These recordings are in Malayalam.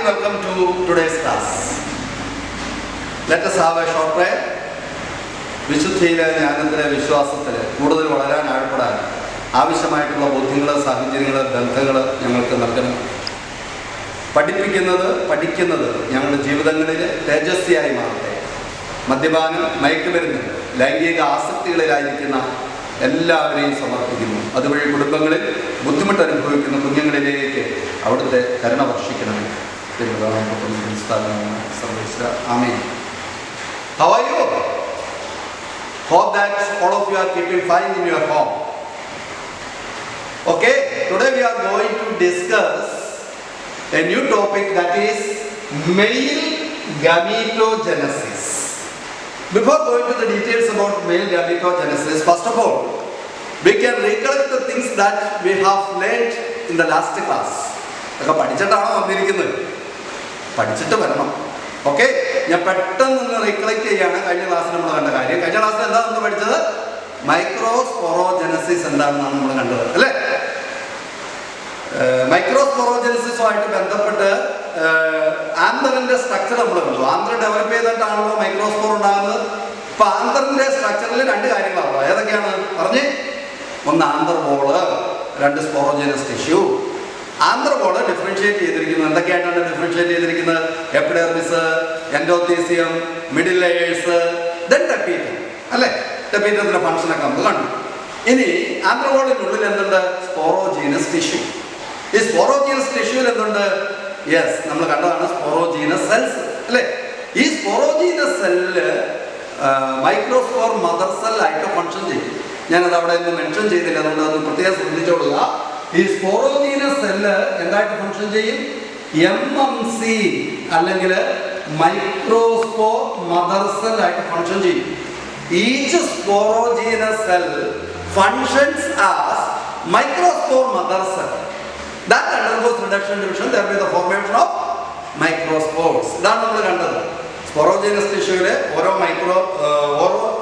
welcome to today's class. Let us have a short prayer. വിശുദ്ധിയിലെ ജ്ഞാനത്തിലെ വിശ്വാസത്തിൽ കൂടുതൽ വളരാൻ ആഴപ്പെടാൻ ആവശ്യമായിട്ടുള്ള ബോധ്യങ്ങൾ, സാഹചര്യങ്ങൾ, ബന്ധങ്ങൾ ഞങ്ങൾക്ക് നൽകണം. പഠിക്കുന്നത് ഞങ്ങളുടെ ജീവിതങ്ങളിൽ തേജസ്വിയായി മാറട്ടെ. മദ്യപാനം, മയക്കുമരുന്ന്, ലൈംഗിക ആസക്തികളിലായിരിക്കുന്ന എല്ലാവരെയും സമർപ്പിക്കുന്നു. അതുവഴി കുടുംബങ്ങളിൽ ബുദ്ധിമുട്ട് അനുഭവിക്കുന്ന കുഞ്ഞുങ്ങളിലേക്ക് അവിടുത്തെ കരുണ വർഷിക്കണം. ആമേൻ. How are you? Hope that all of you are keeping fine in your home. Okay, today we are going to discuss a new topic, that is male gametogenesis. Before going to the details about male gametogenesis, first of all, we can recollect the things that we have learned in the last class. പഠിച്ചിട്ടാണോ വന്നിരിക്കുന്നത്? പഠിച്ചിട്ട് വരണം. ഓക്കെ, ഞാൻ പെട്ടെന്ന് റീകളക്ട് ചെയ്യാണ് കഴിഞ്ഞ ക്ലാസ്സിൽ നമ്മൾ കണ്ട കാര്യം. കഴിഞ്ഞ ക്ലാസ്സിൽ എന്താ നമ്മൾ പഠിച്ചത്? മൈക്രോസ്പോറോജനസിസ് എന്താണെന്നാണ് നമ്മൾ കണ്ടത്, അല്ലേ? മൈക്രോസ്പോറോജനസിസുമായിട്ട് ബന്ധപ്പെട്ട് ആന്തറിന്റെ സ്ട്രക്ചർ നമ്മൾ കണ്ടു. ആന്തർ ഡെവലപ്പ് ചെയ്തിട്ടാണല്ലോ മൈക്രോസ്പോർ ഉണ്ടാകുന്നത്. ഇപ്പൊ ആന്തറിന്റെ സ്ട്രക്ചറിൽ രണ്ട് കാര്യങ്ങളാണല്ലോ. ഏതൊക്കെയാണ് പറഞ്ഞ്? ഒന്ന് ആന്തർ വോള്, രണ്ട് sporogenous tissue. Anther wall differentiate ചെയ്തിരിക്കുന്നത് എന്തൊക്കെയായിട്ടാണ് ഡിഫറൻഷിയേറ്റ് ചെയ്തിരിക്കുന്നത്? Epidermis, endothecium, middle layers, then tapetum, അല്ലേ? ടെപ്പീറ്റത്തിന്റെ ഫംഗ്ഷനൊക്കെ നമ്മൾ കണ്ടു. ഇനി ആന്തർ വോളിനുള്ളിൽ എന്തുണ്ട്? Sporogenous tissue. ഈ സ്പോറോജീനസ് ടിഷ്യൂവിൽ എന്തുണ്ട്? യെസ്, നമ്മൾ കണ്ടതാണ് സ്പോറോജീനസ് സെൽസ്, അല്ലേ? ഈ sporogenous cell microspore mother cell ആയിട്ട് ഫംഗ്ഷൻ ചെയ്യും. ഞാനത് അവിടെ ഒന്നും മെൻഷൻ ചെയ്തില്ല, അതുകൊണ്ട് അതൊന്ന് പ്രത്യേകം ശ്രദ്ധിച്ചോളുക. ഈ സ്പോറോജീനസ് സെല്ല് എന്തായിട്ട് ഫംഗ്ഷൻ ചെയ്യും? MMC അല്ലെങ്കിൽ മൈക്രോസ്പോർ മദർ സെൽ ആയിട്ട് ഫംഗ്ഷൻ ചെയ്യും. Each sporogenous cell functions as microspore mother cell that undergoes reduction division, thereby the formation of microspores. ഇതാണ് നമ്മൾ കണ്ടത്. സ്പോറോജീനസ് ടിഷ്യൂവിലെ ഓരോ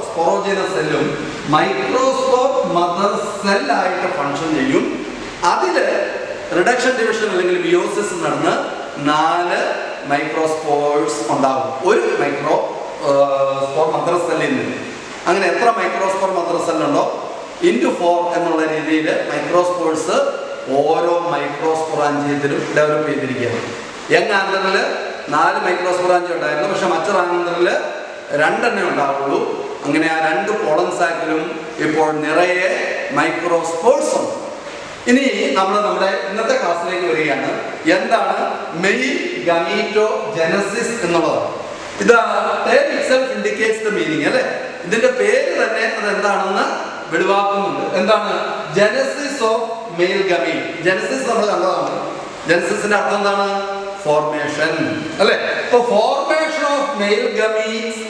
സ്പോറോജീനസ് സെല്ലും മൈക്രോസ്പോർ മദർ സെൽ ആയിട്ട് ഫംഗ്ഷൻ ചെയ്യും. അതിൽ റിഡക്ഷൻ ഡിവിഷൻ അല്ലെങ്കിൽ മിയോസിസ് നടന്ന് 4 മൈക്രോസ്പോർസ് ഉണ്ടാകും ഒരു മൈക്രോസ്പോർ മദർ സെല്ലിൽ നിന്ന്. അങ്ങനെ എത്ര മൈക്രോസ്പോർ മദർ സെല്ലുണ്ടോ ഇൻറ്റു 4 എന്നുള്ള രീതിയിൽ മൈക്രോസ്പോർസ് ഓരോ മൈക്രോസ്പോറാഞ്ചിയത്തിലും ഡെവലപ്പ് ചെയ്തിരിക്കുകയാണ്. യങ് ആന്തറിൽ 4 മൈക്രോസ്പോറാഞ്ചി ഉണ്ടായിരുന്നു, പക്ഷെ മറ്റൊരു ആന്തറിൽ 2 ഉണ്ടാവുള്ളൂ. അങ്ങനെ ആ 2 പോളൻ സാക്കിലും ഇപ്പോൾ നിറയെ മൈക്രോസ്പോർസ് ഉണ്ട്. ഇനി നമ്മൾ നമ്മുടെ ഇന്നത്തെ ക്ലാസ്സിലേക്ക് വരികയാണ്. എന്താണ് മെയിൽ ഗമീറ്റോജനസിസ് എന്നുള്ളത്? ഇത് term itself indicates the meaning, അല്ലേ? ഇതിന്റെ പേര് തന്നെ അത് എന്താണെന്ന് വെളിവാക്കുന്നുണ്ട്. എന്താണ്? Genesis of male gamete. Genesis നമ്മൾ കണ്ടതാണ്. ജനസിസിന്റെ അർത്ഥം എന്താണ്? ഫോർമേഷൻ, അല്ലേ? ഇപ്പൊ formation of male gametes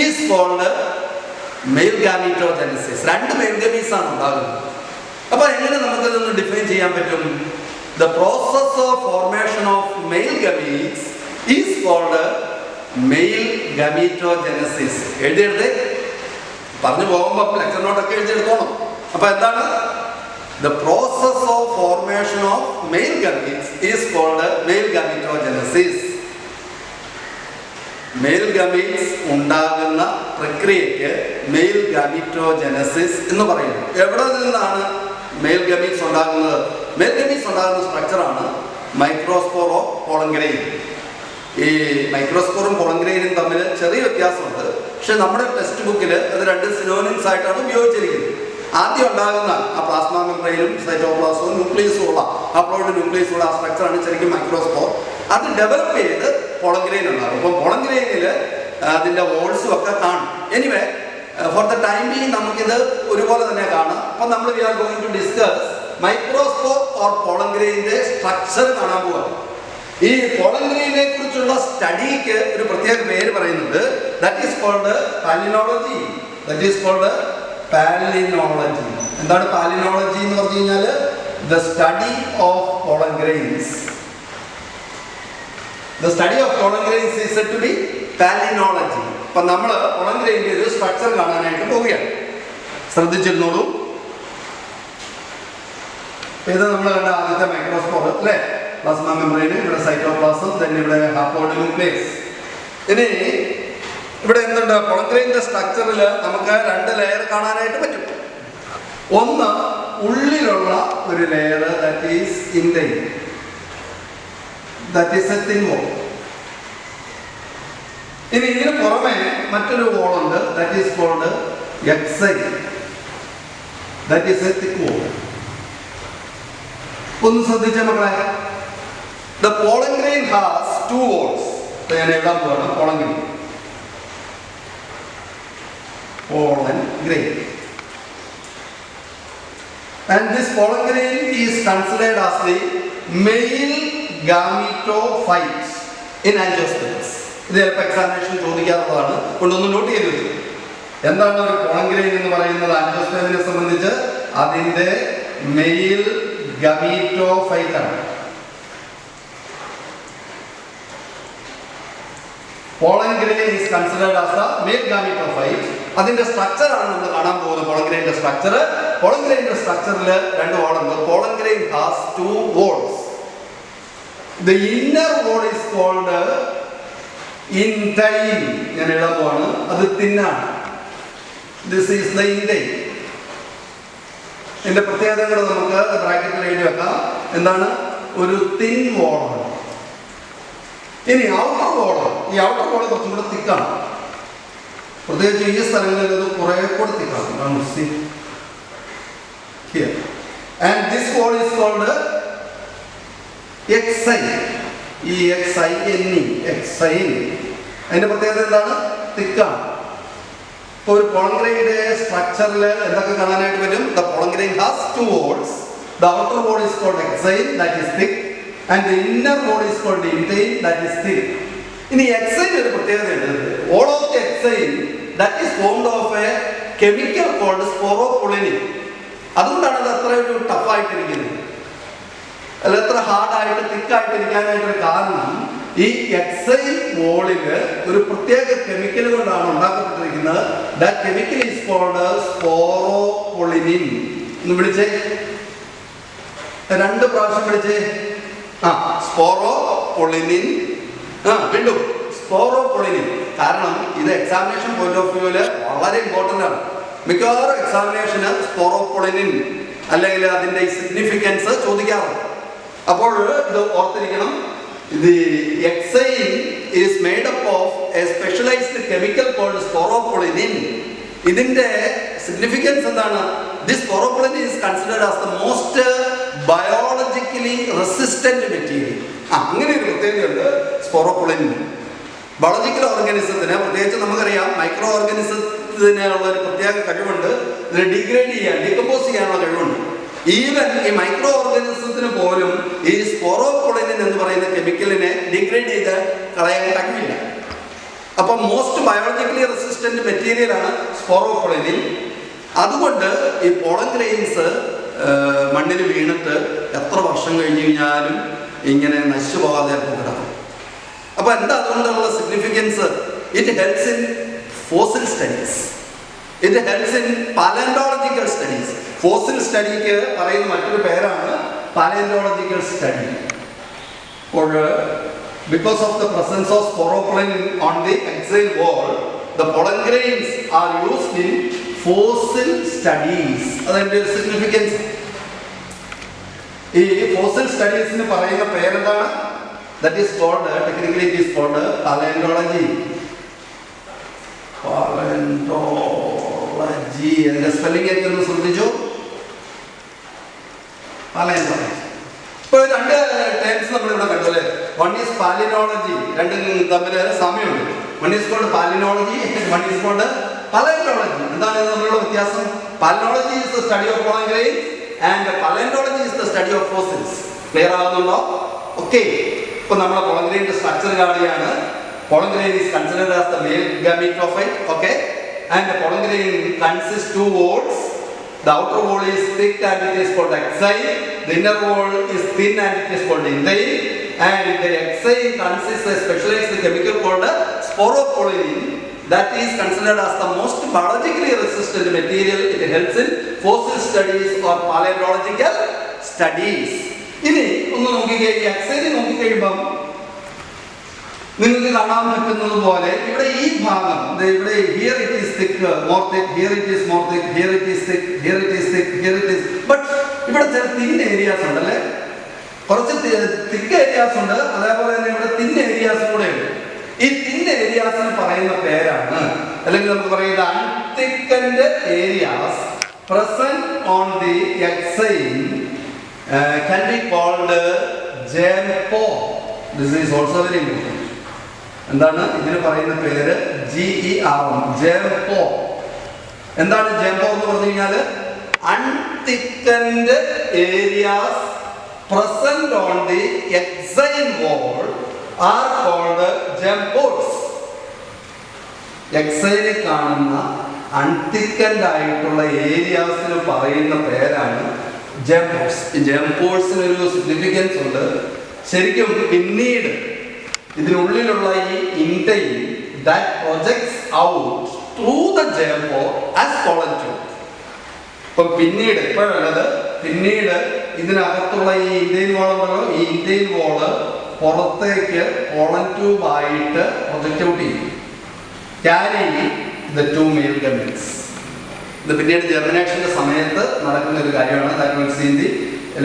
is called male gametogenesis. 2 male gametes ആണ് ഉണ്ടാകുന്നത്. അപ്പൊ എങ്ങനെ നമുക്കിതൊന്ന് ഡിഫൈൻ ചെയ്യാൻ പറ്റും? The process of formation of male gametes is called male gametogenesis. എഴുതിയെടുത്ത് പറഞ്ഞു പോകുമ്പോൾ ലെക്ചർ നോട്ടൊക്കെ എഴുതിയെടുത്തോണം. അപ്പൊ എന്താണ്? The process of formation of male gametes is called male gametogenesis. Male gametes ഉണ്ടാകുന്ന പ്രക്രിയയ്ക്ക് മെയിൽ ഗമീറ്റോജനസിസ് എന്ന് പറയുന്നു. എവിടെ നിന്നാണ് മെയിൽ ഗമീറ്റ്സ് ഉണ്ടാകുന്നത്? മെയിൽ ഗമീറ്റ്സ് ഉണ്ടാകുന്ന സ്ട്രക്ചറാണ് മൈക്രോസ്പോർ ഓഫ് പോളൻ ഗ്രെയിൻ. ഈ മൈക്രോസ്പോറും പോളൻ ഗ്രെയിനും തമ്മിൽ ചെറിയ വ്യത്യാസമുണ്ട്, പക്ഷെ നമ്മുടെ ടെക്സ്റ്റ് ബുക്കിൽ അത് 2 സിനോണിംസ് ആയിട്ടാണ് ഉപയോഗിച്ചിരിക്കുന്നത്. ആദ്യം ഉണ്ടാകുന്ന ആ പ്ലാസ്മ മെംബ്രെയിനും സൈറ്റോപ്ലാസവും ന്യൂക്ലിയസും ഉള്ള അപ്ലോയിഡ് ന്യൂക്ലിയസ് ഉള്ള ആ സ്ട്രക്ചറാണ് ശരിക്കും മൈക്രോസ്പോർ. അത് ഡെവലപ്പ് ചെയ്ത് പോളൻ ഗ്രെയിൻ ഉണ്ടാകും. അപ്പം പോളൻ ഗ്രെയിനിൽ അതിൻ്റെ വോൾസും ഒക്കെ കാണും. Anyway, for the time being നമുക്കിത് ഒരുപോലെ തന്നെ കാണാം. അപ്പം നമ്മൾ we are going to discuss microspore or pollen ഗ്രെയിനിന്റെ സ്ട്രക്ചർ കാണാൻ പോവാം. ഈ പോളൻ ഗ്രെയിനെ കുറിച്ചുള്ള സ്റ്റഡിക്ക് ഒരു പ്രത്യേക പേര് പറയുന്നുണ്ട്. That is called palynology. എന്താണ് പാലിനോളജി എന്ന് പറഞ്ഞു കഴിഞ്ഞാൽ? The study of pollen grains. The study of pollen grains is said to be palynology. അപ്പൊ നമ്മൾ പോളൻ ഗ്രെയിനിന്റെ ഒരു സ്ട്രക്ചർ കാണാനായിട്ട് പോവുകയാണ്. ശ്രദ്ധിച്ചിരുന്നോളൂ. ഇത് നമ്മൾ കണ്ട ആദ്യത്തെ മൈക്രോസ്പോർ, അല്ലേ? പ്ലാസ്മ മെംബ്രെയിൻ, ഇവിടെ സൈറ്റോപ്ലാസം, then ഇവിടെ ഹാപ്ലോയിഡ് ന്യൂക്ലിയസ്. ഇനി ഇവിടെ എന്തുണ്ട്? പോളൻഗ്രെയിൻ്റെ സ്ട്രക്ചറിൽ നമുക്ക് 2 ലെയർ കാണാനായിട്ട് പറ്റും. ഒന്ന് ഉള്ളിലുള്ള ഒരു layer, that is intine, that is a thin wall. ഇനി ഇതിന് പുറമെ മറ്റൊരു വോളുണ്ട്, that is called exine, that is a thick wall. ഒന്ന് ശ്രദ്ധിച്ച മക്കളെ, the pollen grain has 2 walls. ഞാൻ എഴുതാൻ പോവാണ് pollen grain. Pollen grain. And this pollen grain is considered as the male gametophyte in angiosperms. ഇത് ചിലപ്പോൾ എക്സാമിനേഷൻ ചോദിക്കാറുള്ളതാണ്, കൊണ്ടൊന്ന് നോട്ട് ചെയ്തത്. എന്താണ് ഒരു pollen grain എന്ന് പറയുന്നത്? ആൻജിയോസ്പെർമിനെ സംബന്ധിച്ച് അതിൻ്റെ മെയിൽ ഗമീറ്റോഫൈറ്റ് ആണ്. pollen grain is considered as the male gametophyte. അതിന്റെ സ്ട്രക്ചർ ആണ് നമ്മൾ കാണാൻ പോകുന്നത്. pollen grainന്റെ സ്ട്രക്ചർ, pollen grainന്റെ സ്ട്രക്ചറിൽ 2 വാളുണ്ട്. pollen grain has 2 walls. The inner wall is called intine. ഞാൻ എഴുതാൻ പോവാണ്, അത് തിന്നാണ്. This is the intine. ഇതിന്റെ പ്രത്യേകതകൾ നമുക്ക് ബ്രാക്കറ്റിൽ എഴുതി വെക്കാം. എന്താണ്? ഒരു തിൻ വോളാണ്. ഇനി ഔട്ടർ വോൾ, ഈ ഔട്ടർ വോൾ കുറച്ചും കൂടെ തിക്കാണ്. പ്രത്യേകിച്ച് ഈ സ്ഥലങ്ങളിൽ അത് കുറെ കൂടെ തിക്കാണ്. And this wall is called exine. ഈ എക്സൈൻ അതിന്റെ പ്രത്യേകത എന്താണ്? തിക്കാണ്. ഇപ്പോൾ ഒരു pollen grainന്റെ സ്ട്രക്ചറിൽ എന്തൊക്കെ കാണാനായിട്ട് പറ്റും? The pollen grain has 2 walls. The outer wall is called exine, that is thick, and the inner wall is called intine, that is thin. ഇനി exine ഒരു പ്രത്യേകതയുണ്ട്. All of the exine that is formed of a chemical called sporopollenin. അതുകൊണ്ടാണ് അത് അത്ര ഒരു ടഫായിട്ടിരിക്കുന്നത്, അല്ല എത്ര ഹാർഡായിട്ട് തിക്കായിട്ടിരിക്കാനായിട്ടൊരു കാരണം ഈ എക്സൈൻ വോളില് ഒരു പ്രത്യേക കെമിക്കൽ കൊണ്ടാണ് ഉണ്ടാക്കപ്പെട്ടിരിക്കുന്നത്. That chemical is called sporopollenin. ഒന്ന് വിളിച്ചേ, 2 പ്രാവശ്യം വിളിച്ചേ. സ്പോറോപൊളിനിൻ. വീണ്ടും സ്പോറോപൊളിനിൻ. കാരണം ഇത് എക്സാമിനേഷൻ പോയിന്റ് ഓഫ് വ്യൂവില് വളരെ ഇമ്പോർട്ടൻ്റ് ആണ്. മിക്കവാറും എക്സാമിനേഷന് സ്പോറോപൊളിനിൻ അല്ലെങ്കിൽ അതിൻ്റെ സിഗ്നിഫിക്കൻസ് ചോദിക്കാറുണ്ട്. അപ്പോൾ ഇത് ഓർത്തിരിക്കണം. The exine is made up of a specialized chemical called sporopollenin. ഇതിന്റെ സിഗ്നിഫിക്കൻസ് എന്താണ്? This sporopollenin is considered as the most biologically resistant material. അങ്ങനെ ഒരു പ്രത്യേകതയുണ്ട് സ്പോറോപൊളിനിൻ. ബയോളജിക്കൽ ഓർഗാനിസത്തിന്, പ്രത്യേകിച്ച് നമുക്കറിയാം മൈക്രോ ഓർഗാനിസത്തിനുള്ള ഒരു പ്രത്യേക കഴിവുണ്ട്. ഇതിനെ ഡിഗ്രേഡ് ചെയ്യാൻ, ഡീകമ്പോസ് ചെയ്യാനുള്ള കഴിവുണ്ട്. ഈവൻ ഈ മൈക്രോ ഓർഗാനിസത്തിന് പോലും ഈ സ്പോറോപൊളിനിൻ എന്ന് പറയുന്ന കെമിക്കലിനെ ഡിഗ്രേഡ് ചെയ്ത് കളയാൻ കഴിവില്ല. അപ്പം മോസ്റ്റ് ബയോളജിക്കലി റെസിസ്റ്റന്റ് മെറ്റീരിയൽ ആണ് സ്പോറോപൊളിനിൻ. അതുകൊണ്ട് ഈ pollen grains മണ്ണിൽ വീണിട്ട് എത്ര വർഷം കഴിഞ്ഞ് കഴിഞ്ഞാലും ഇങ്ങനെ നശിച്ചു പോകാതെ കിടക്കും. അപ്പൊ എന്താ അതുകൊണ്ടുള്ള significance? It helps in fossil studies, it helps in palaeontological studies. Fossil സ്റ്റഡിക്ക് പറയുന്ന മറ്റൊരു പേരാണ് പാലന്റോളജിക്കൽ സ്റ്റഡി. അപ്പോൾ because of the presence of sporopollenin on the exine wall, the pollen grains are used in fossil studies. അതിന്റെ സിഗ്നിഫിക്കൻസ്. ഈ ഫോസിൽ സ്റ്റഡീസിന് പറയുന്ന പേരെന്താണ്? That is called, technically it is called paleontology. Paleontology. അതിന്റെ സ്പെല്ലിംഗ് എനിക്ക് ഒന്ന് ശ്രദ്ധിച്ചു. Paleontology. ഇപ്പോൾ 2 ടേംസ് നമ്മളിവിടെ കണ്ടു അല്ലേ? വൺ ഈസ് പാലിനോളജി, രണ്ടും തമ്മിൽ സാമ്യമുണ്ട്. One is called palynology, one is called palaeontology. എന്താണ് ഇത് തമ്മിലുള്ള വ്യത്യാസം? Palynology is the study of pollen grains and palaeontology is the study of fossils. Clear ആവുന്നുണ്ടോ? ഓക്കെ. ഇപ്പൊ നമ്മളെ pollen grainന്റെ സ്ട്രക്ചർ കാണുകയാണ്. pollen grain is considered as the male gametophyte, okay, and the pollen grain consists 2 walls. The outer wall is thick and it is called exine. The inner wall is thin and it is called intine. And the exine consists of a specialized chemical called sporopollenin that is considered as the most biologically resistant material. It helps in fossil studies or paleontological studies. ഇനി ഒന്ന് നോക്കിക്കേ, ഈ എക്സൈൽ നോക്കിക്കഴിയുമ്പം നിങ്ങൾക്ക് കാണാൻ പറ്റുന്നത് പോലെ ഇവിടെ ഈ ഭാഗം ഇവിടെ here it is thick, more thick, here it is more thick, here it is thick, here it is thick, here it is, but ഇവിടെ ചില തിൻ ഏരിയാസ് ഉണ്ട് അല്ലേ, കുറച്ച് തിക്ക് ഏരിയാസ് ഉണ്ട്, അതേപോലെ തന്നെ ഇവിടെ തിൻ ഏരിയാസും കൂടെ ഉണ്ട്. ഈ തിൻ ഏരിയാസിന് പറയുന്ന പേരാണ്, അല്ലെങ്കിൽ നമുക്ക് പറയുന്നത് unthickened areas present on the exine can be called JEMPO. This is also very important. എന്താണ് ഇതിന് പറയുന്ന പേര്? GER, JEMPO. എന്താണ് JEMPO എന്ന് പറഞ്ഞു കഴിഞ്ഞാൽ? Unthickened areas present on the exile wall are called JEMPOs. എക്സൈലിൽ കാണുന്ന അൺതിക്കൻഡ് ആയിട്ടുള്ള ഏരിയാസിന് പറയുന്ന പേരാണ് ജെംപോഴ്സ്. ഈ ജെംപോഴ്സിന് ഒരു സിഗ്നിഫിക്കൻസ് ഉണ്ട്. ശരിക്കും പിന്നീട് ഇതിനുള്ളിലുള്ള ഈ intine that projects out through the germ pore as pollen tube. ഇപ്പം പിന്നീട് ഇപ്പോഴല്ലത്, പിന്നീട് ഇതിനകത്തുള്ള ഈ ഇൻടൈൽ വോളുണ്ടല്ലോ, ഈ ഇൻടൈൽ വോള് പുറത്തേക്ക് കോളൻ ട്യൂബ് ആയിട്ട് പ്രൊജക്റ്റ് ഔട്ട് ചെയ്യും, carry the two male gametes. ഇത് പിന്നീട് ജെർമിനേഷന്റെ സമയത്ത് നടക്കുന്ന ഒരു കാര്യമാണ്. That will see in the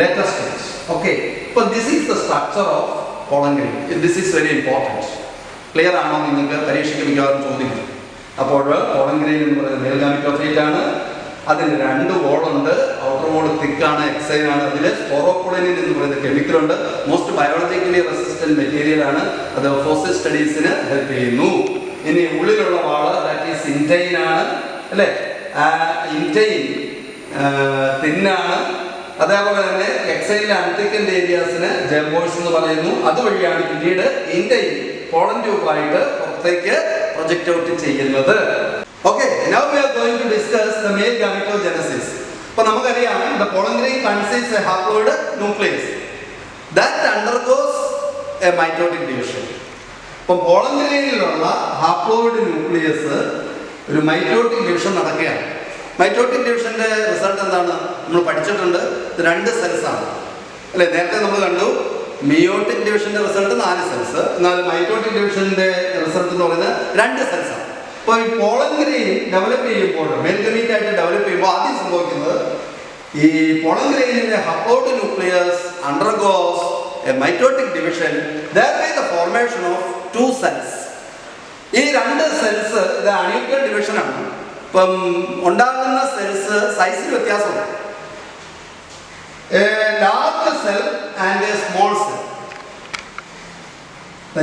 later stage. Okay, അപ്പോൾ this is the structure of pollen grain. This is very important. Clear ആണോ? നിങ്ങൾക്ക് പരീക്ഷയ്ക്ക് മിക്കവാറും ചോദിക്കും. അപ്പോൾ പോളൻ ഗ്രെയിൻ എന്ന് പറയുന്നത് മെയിൽ ഗാമിറ്റോഫൈറ്റ് ആണ്. അതിന് രണ്ട് വോളുണ്ട്. ഔട്ടർ വോൾ തിക്കാണ്, എക്സൈൽ ആണ്. അതിൽ സ്പോറോപൊളിനിൻ എന്ന് പറയുന്ന കെമിക്കൽ ഉണ്ട്. മോസ്റ്റ് ബയോളജിക്കലി റെസിസ്റ്റന്റ് മെറ്റീരിയൽ ആണ്. അത് ഫോസിൽ സ്റ്റഡീസിന് ഹെൽപ്പ് ചെയ്യുന്നു. ഇനി ഉള്ളിലുള്ള വാള് ദാറ്റ് ഈസ് ഇൻറ്റൈൻ ആണ് അല്ലേ, ഇൻറ്റൈൻ തിന്നാണ്. അതേപോലെ തന്നെ എക്സൈലിലെ അൺതിക്കൻഡ് ഏരിയാസിന് ജെംപോഴ്സ് എന്ന് പറയുന്നു. അതുവഴിയാണ് പിന്നീട് ഇൻറ്റൈൻ പോളൻ ട്യൂബായിട്ട് പുറത്തേക്ക് പ്രൊജക്റ്റ് ഔട്ട് ചെയ്യുന്നത്. Okay, now we are going to discuss the male gametogenesis. അപ്പോൾ നമുക്കറിയാം the pollen grain consists a haploid nucleus that undergoes a mitotic division. അപ്പോൾ പോളൻ ഗ്രൈനിലുള്ള ഹാപ്ലോയിഡ് ന്യൂക്ലിയസ് ഒരു മൈറ്റോട്ടിക് ഡിവിഷൻ നടക്കുകയാണ്. മൈറ്റോട്ടിക് ഡിവിഷന്റെ റിസൾട്ട് എന്താണ്? നമ്മൾ പഠിച്ചിട്ടുണ്ട്. ഇത് 2 സെൽസ് ആണ് അല്ലെ. നേരത്തെ നമ്മൾ കണ്ടു മിയോട്ടിക് ഡിവിഷന്റെ റിസൾട്ട് 4 സെൽസ്, എന്നാൽ മൈറ്റോട്ടിക് ഡിവിഷന്റെ റിസൾട്ട് എന്ന് പറയുന്നത് 2 സെൽസ് ആണ്. അപ്പോൾ ഈ പോളൻ ഗ്രെയിൻ ഡെവലപ്പ് ചെയ്യുമ്പോൾ, മെയിൽ ഗമീറ്റ് ആയിട്ട് ഡെവലപ്പ് ചെയ്യുമ്പോൾ ആദ്യം സംഭവിക്കുന്നത് ഈ പോളൻ ഗ്രൈനിന്റെ haploid nucleus undergoes a mitotic division, thereby the formation of 2 cells. ഈ 2 സെൽസ് ഇത് അൺഈക്വൽ ഡിവിഷൻ ആണ്. ഇപ്പം ഉണ്ടാകുന്ന സെൽസ് സൈസിൽ വ്യത്യാസമുണ്ട്. Large cell and A small cell.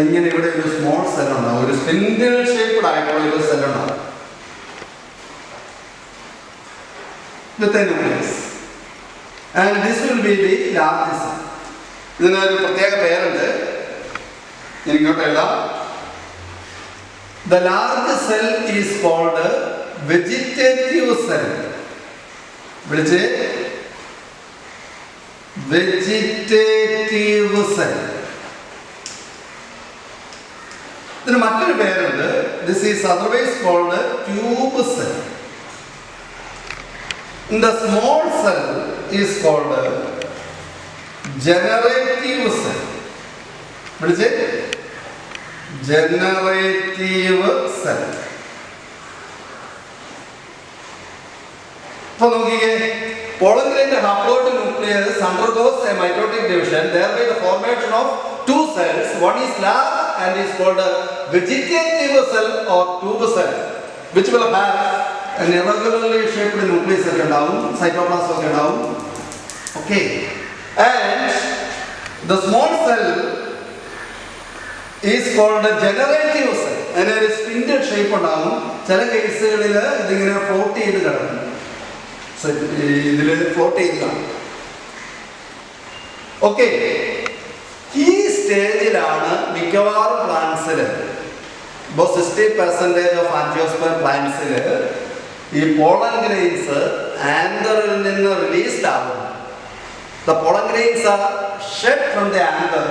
ഇങ്ങനെ ഇവിടെ ഒരു സ്മോൾ സെൽ ഉണ്ടാവും, ഒരു സ്പിൻഡിൽ ഷേപ്ഡ് ആയിട്ടുള്ള ഒരു സെൽ ഉണ്ടാവും with a nucleus, and this will be the large cell. ഇതിനൊരു പ്രത്യേക പേരുണ്ട്, ഇങ്ങോട്ട് എഴുതാം. The large cell is called vegetative cell. വിളിച്ച് vegetative cell. ഇതിന് മറ്റൊരു പേരുണ്ട്. This is otherwise called tube cell. The small cell is called generative cell. വിളിച്ച് generative cell. ഇപ്പൊ നോക്കിക്കേ, പോളൻ ഗ്രൈനിന്റെ haploid nucleus undergoes a mitotic division, thereby the formation of 2 cells. One is large and is called a vegetative cell or tube cell, which will have an irregularly shaped nucleus ഒക്കെ ഉണ്ടാവും, സൈറ്റോപ്ലാസം ഒക്കെ ഉണ്ടാവും. Okay, and the small cell is called a generative cell. അതിന് ഒരു സ്പിൻഡിൽ ഷേപ്പ് ഉണ്ടാവും. ചില കേസുകളിൽ ഇതിങ്ങനെ ഫ്ലോട്ട് ചെയ്ത് കിടക്കും, ഇതിൽ ഫ്ലോട്ട് ചെയ്ത് കാണും. ഓക്കെ, ഈ സ്റ്റേജിലാണ് മിക്കവാറും പ്ലാന്റ്സിൽ, ഇപ്പോൾ 60% ഓഫ് ആൻജിയോസ്പെർം പ്ലാന്റ്സിൽ ഈ പോളൻ ഗ്രെയിൻസ് ആന്തറിൽ നിന്ന് റിലീസ്ഡ് ആകും. The pollen grains are shed from the anther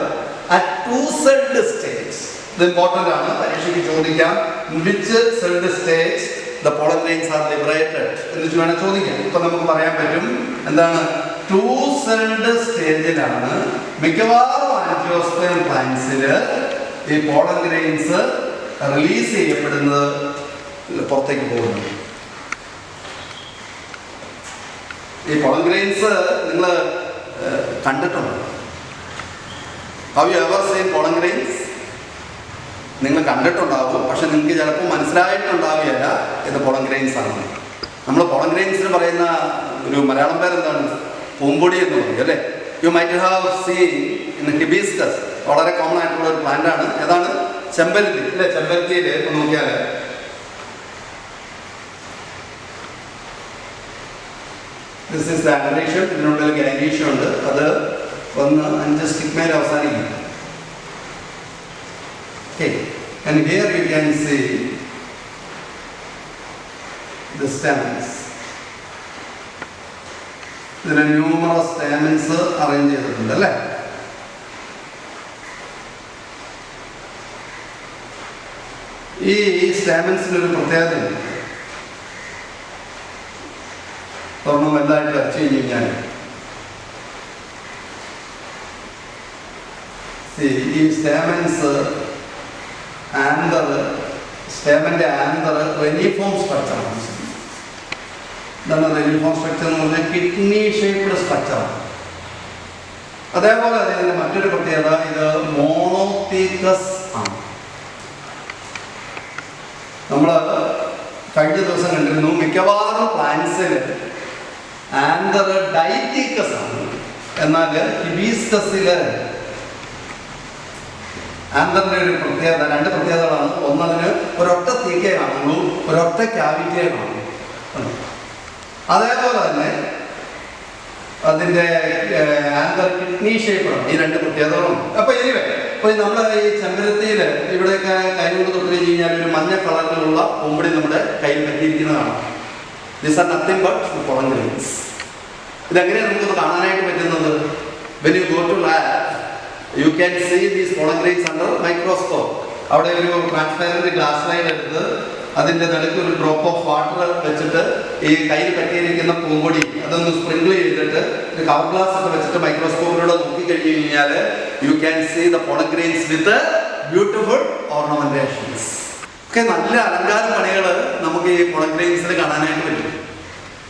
at 2-celled stage. ഇത് ഇമ്പോർട്ടൻ്റ് ആണ്, പരീക്ഷയ്ക്ക് ചോദിക്കാം. In which celled stage the pollen grains are liberated എന്ന് വേണം ചോദിക്കാം. ഇപ്പം നമുക്ക് പറയാൻ പറ്റും എന്താണ് ടു സെൽഡ് സ്റ്റേജിലാണ് മിക്കവാറും ആൻജിയോസ്പേം പ്ലാന്റ്സിൽ ഈ പോളൻ ഗ്രെയിൻസ് റിലീസ് ചെയ്യപ്പെടുന്നത്, പുറത്തേക്ക് പോകുന്നത്. ഈ പോളൻ ഗ്രെയിൻസ് നിങ്ങൾ കണ്ടിട്ടുണ്ടോ? Have you ever seen pollen grains? നിങ്ങൾ കണ്ടിട്ടുണ്ടാവും, പക്ഷെ നിങ്ങൾക്ക് ചിലപ്പോൾ മനസ്സിലായിട്ടുണ്ടാവുകയല്ല ഇത് പോളൻ ഗ്രൈൻസ് ആണ്. നമ്മൾ പോളൻ ഗ്രൈൻസിന് പറയുന്ന ഒരു മലയാളം പേരെന്താണ്? പൂമ്പൊടി എന്ന് പറയും അല്ലേ? You might have seen in hibiscus, വളരെ കോമൺ ആയിട്ടുള്ള ഒരു പ്ലാന്റ് ആണ്. ഏതാണ്? ചെമ്പരത്തി അല്ലേ? ചെമ്പരത്തിയിൽ നോക്കിയാൽ ദിസ് ഈസ് ദ ആൻഡ്രീഷ്യം. ഇതിനുള്ളിൽ ഗാനീഷ്യം ഉണ്ട്. അത് ഒന്ന് 5 സ്റ്റിഗ്മയിൽ അവസാനിക്കും. Okay, and here you can see the stamens. There are numerous stamens arranged ചെയ്തിട്ടുണ്ട് അല്ലേ? ഈ സ്റ്റാമൻസിനൊരു പ്രത്യേകത, സ്വർണ്ണം വലുതായിട്ട് വരച്ചു കഴിഞ്ഞ് കഴിഞ്ഞാൽ ഈ സ്റ്റാമൻസ് സ്റ്റേമന്റെ ആന്തർ റെനിഫോം സ്ട്രക്ചറാണ്. എന്താണ് റെനിഫോം സ്ട്രക്ചർ എന്ന് പറഞ്ഞാൽ? കിഡ്നി ഷേപ്ഡ് സ്ട്രക്ചറാണ്. അതേപോലെ അതിൻ്റെ മറ്റൊരു പ്രത്യേകത, ഇത് മോണോത്തീക്കസ് ആണ്. നമ്മൾ കഴിഞ്ഞ ദിവസം കണ്ടിരുന്നു മിക്കവാറും പ്ലാന്റ്സിൽ ആന്തർ ഡൈത്തീക്കസ് ആണ്. എന്നാൽ ഹിബിസ്കസിൽ ആന്തറിൻ്റെ ഒരു പ്രത്യേകത, 2 പ്രത്യേകതകളാണ്. ഒന്നതിന് ഒരൊറ്റ തീക്കയെ കാണുള്ളൂ, ഒരൊറ്റ ക്യാവിറ്റിയെ കാണുള്ളൂ. അതേപോലെ തന്നെ അതിൻ്റെ ആന്തർ കിഡ്നി ഷേപ്പാണ്. ഈ 2 പ്രത്യേകതകളുണ്ട്. അപ്പോൾ ഇപ്പോൾ നമ്മൾ ഈ ചെമ്പരത്തിയിൽ ഇവിടെയൊക്കെ കൈ കൊണ്ട് തൊട്ട് കഴിഞ്ഞ് കഴിഞ്ഞാൽ ഒരു മഞ്ഞ കളറിലുള്ള പൂമ്പൊടി നമ്മുടെ കയ്യിൽ പറ്റിയിരിക്കുന്നതാണ്. This are nothing but pollen grains. ഇതെങ്ങനെയാണ് നമുക്കത് കാണാനായിട്ട് പറ്റുന്നത്? When you go to lab you can see these pollen grains under microscope. അവിടെ ഒരു ട്രാൻസ്പാരന്റ് ഗ്ലാസ് ലൈൻ എടുത്ത് അതിൻ്റെ നടുക്ക് ഒരു ഡ്രോപ്പ് ഓഫ് വാട്ടർ വെച്ചിട്ട് ഈ കയ്യിൽ പറ്റിയിരിക്കുന്ന പൂമ്പൊടി അതൊന്ന് സ്പ്രിങ്കിൾ ചെയ്തിട്ട് ഒരു കവർ ഗ്ലാസ് ഒക്കെ വെച്ചിട്ട് മൈക്രോസ്കോപ്പിലൂടെ നോക്കി കഴിഞ്ഞ് കഴിഞ്ഞാൽ you can see the pollen grains with beautiful ornamentations. ഒക്കെ നല്ല അലങ്കാര പണികൾ നമുക്ക് ഈ pollen grains കാണാനായിട്ട് പറ്റും.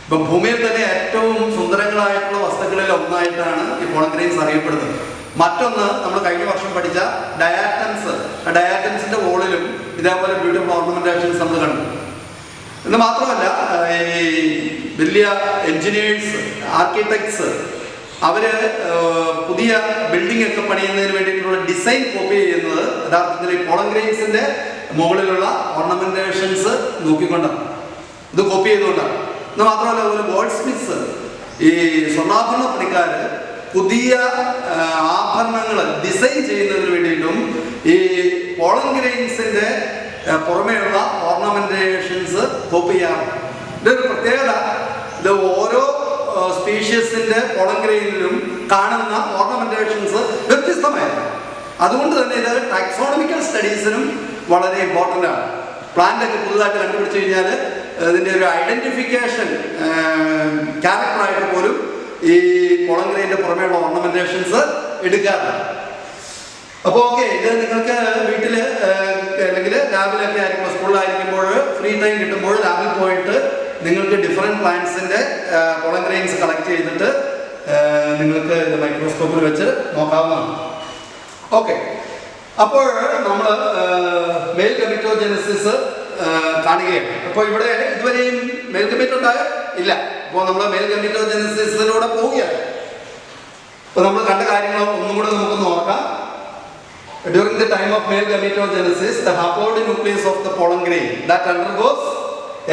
ഇപ്പം ഭൂമിയിൽ തന്നെ ഏറ്റവും സുന്ദരങ്ങളായിട്ടുള്ള വസ്തുക്കളിൽ ഒന്നായിട്ടാണ് ഈ pollen grains അറിയപ്പെടുന്നത്. മറ്റൊന്ന് നമ്മൾ കഴിഞ്ഞ വർഷം പഠിച്ച ഡയാറ്റംസ്. ഡയാറ്റംസിന്റെ വോളിലും ഇതേപോലെ ബ്യൂട്ടിഫുൾ ഓർണമെന്റേഷൻസ് നമ്മൾ കണ്ടു. എന്ന് മാത്രമല്ല ഈ വലിയ എഞ്ചിനീയേഴ്സ്, ആർക്കിടെക്ട്സ് അവര് പുതിയ ബിൽഡിംഗ് ഒക്കെ പണിയുന്നതിന് വേണ്ടിയിട്ടുള്ള ഡിസൈൻ കോപ്പി ചെയ്യുന്നത് യഥാർത്ഥത്തിൽ ഈ പോളൻ ഗ്രെയിൻസിന്റെ മുകളിലുള്ള ഓർണമെന്റേഷൻസ് നോക്കിക്കൊണ്ടാണ്, ഇത് കോപ്പി ചെയ്തുകൊണ്ടാണ്. എന്ന് മാത്രമല്ല ഒരു ഗോൾഡ് സ്മിത്സ്, ഈ സ്വർണ്ണാഭരണ പണിക്കാർ പുതിയ ആഭരണങ്ങൾ ഡിസൈൻ ചെയ്യുന്നതിന് വേണ്ടിയിട്ടും ഈ പോളൻ ഗ്രെയിൻസിന്റെ പുറമേയുള്ള ഓർണമെന്റേഷൻസ് കോപ്പി ചെയ്യാറുണ്ട്. ഇതൊരു പ്രത്യേകത. ഇത് ഓരോ സ്പീഷ്യസിന്റെ പോളൻ ഗ്രെയിനിലും കാണുന്ന ഓർണമെന്റേഷൻസ് വ്യത്യസ്തമായിരുന്നു. അതുകൊണ്ട് തന്നെ ഇത് ടാക്സോണമിക്കൽ സ്റ്റഡീസിനും വളരെ ഇമ്പോർട്ടൻ്റ് ആണ്. പ്ലാന്റ് ഒക്കെ പുതുതായിട്ട് കണ്ടുപിടിച്ച് കഴിഞ്ഞാൽ ഇതിൻ്റെ ഒരു ഐഡന്റിഫിക്കേഷൻ ക്യാരക്ടറായിട്ട് പോലും ഈ പോളൻ ഗ്രെയിനിന്റെ പുറമേയുള്ള ഓർണമെന്റേഷൻസ് എടുക്കാറുണ്ട്. അപ്പോൾ ഓക്കെ, ഇത് നിങ്ങൾക്ക് വീട്ടിൽ അല്ലെങ്കിൽ ലാബിലൊക്കെ ആയിരിക്കുമ്പോൾ, സ്കൂളിലായിരിക്കുമ്പോൾ ഫ്രീ ടൈം കിട്ടുമ്പോൾ ലാബിൽ പോയിട്ട് നിങ്ങൾക്ക് ഡിഫറെൻറ്റ് പ്ലാന്റ്സിന്റെ പോളൻ ഗ്രെയിൻസ് കളക്ട് ചെയ്തിട്ട് നിങ്ങൾക്ക് ഇത് മൈക്രോസ്കോപ്പിൽ വെച്ച് നോക്കാവുന്നതാണ്. ഓക്കെ, അപ്പോൾ നമ്മൾ മെയിൽ ഗമീറ്റോജെനസിസ് കാണുകയാണ്. അപ്പോൾ ഇവിടെ ഇതുവരെയും മെയിൽ ഗമീറ്റ് ഉണ്ടായോ? ഇല്ല. അപ്പോൾ നമ്മൾ മെയിൽ ഗമീറ്റോജെനസിസിലൂടെ പോവുകയാണ്. അപ്പോൾ നമ്മൾ കണ്ട കാര്യങ്ങൾ ഒന്നും കൂടെ നമുക്കൊന്ന് നോക്കാം. During the time of male gametogenesis, the haploidy of the pollen grain that undergoes